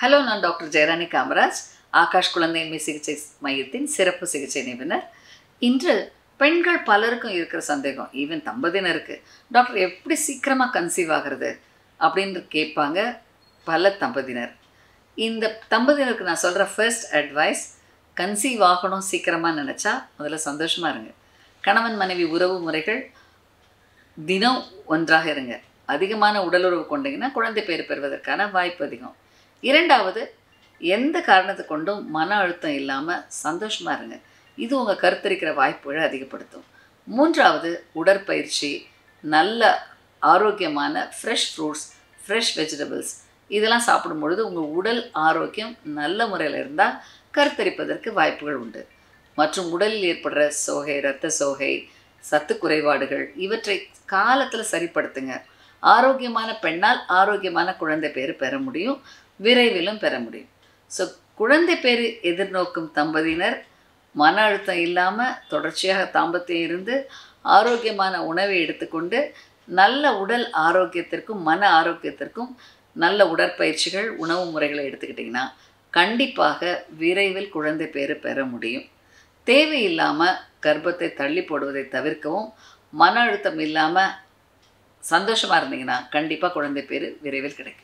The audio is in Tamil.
ஹலோ, நான் டாக்டர் ஜெயராணி காமராஜ், ஆகாஷ் குழந்தையின்மை சிகிச்சை மையத்தின் சிறப்பு சிகிச்சை நிபுணர். இன்று பெண்கள் பலருக்கும் இருக்கிற சந்தேகம், ஈவன் தம்பதியினருக்கு, டாக்டர் எப்படி சீக்கிரமாக கன்சீவ் ஆகிறது அப்படின்னு கேட்பாங்க பல தம்பதியினர். இந்த தம்பதியினருக்கு நான் சொல்கிற ஃபர்ஸ்ட் அட்வைஸ், கன்சீவ் ஆகணும் சீக்கிரமாக நினச்சா முதல்ல சந்தோஷமாக இருங்க. கணவன் மனைவி உறவு முறைகள் தினம் ஒன்றாக இருங்க. அதிகமான உடலுறவு கொண்டீங்கன்னா குழந்தை பேறு பெறுவதற்கான வாய்ப்பு அதிகம். இரண்டாவது, எந்த காரணத்தை கொண்டும் மன அழுத்தம் இல்லாமல் சந்தோஷமாக இருங்க. இது உங்கள் கருத்தரிக்கிற வாய்ப்புகளை அதிகப்படுத்தும். மூன்றாவது, உடற்பயிற்சி, நல்ல ஆரோக்கியமான ஃப்ரெஷ் ஃப்ரூட்ஸ், ஃப்ரெஷ் வெஜிடபிள்ஸ் இதெல்லாம் சாப்பிடும் பொழுது உங்கள் உடல் ஆரோக்கியம் நல்ல முறையில் இருந்தால் கருத்தரிப்பதற்கு வாய்ப்புகள் உண்டு. மற்றும் உடலில் ஏற்படுற சோகை, இரத்த சோகை, சத்து குறைபாடுகள் இவற்றை காலத்தில் சரிப்படுத்துங்க. ஆரோக்கியமான பெண்ணால் ஆரோக்கியமான குழந்தை பேறு பெற முடியும், விரைவிலும் பெற முடியும். ஸோ குழந்தை பேறு எதிர்நோக்கும் தம்பதியினர் மன அழுத்தம் இல்லாமல் தொடர்ச்சியாக தாம்பத்தியம் இருந்து ஆரோக்கியமான உணவை எடுத்துக்கொண்டு நல்ல உடல் ஆரோக்கியத்திற்கும் மன ஆரோக்கியத்திற்கும் நல்ல உடற்பயிற்சிகள், உணவு முறைகளை எடுத்துக்கிட்டிங்கன்னா கண்டிப்பாக விரைவில் குழந்தை பேறு பெற முடியும். தேவையில்லாமல் கர்ப்பத்தை தள்ளி போடுவதை தவிர்க்கவும், மன அழுத்தம் இல்லாமல் சந்தோஷமாக இருந்தீங்கன்னா கண்டிப்பாக குழந்தை பேறு விரைவில் கிடைக்கும்.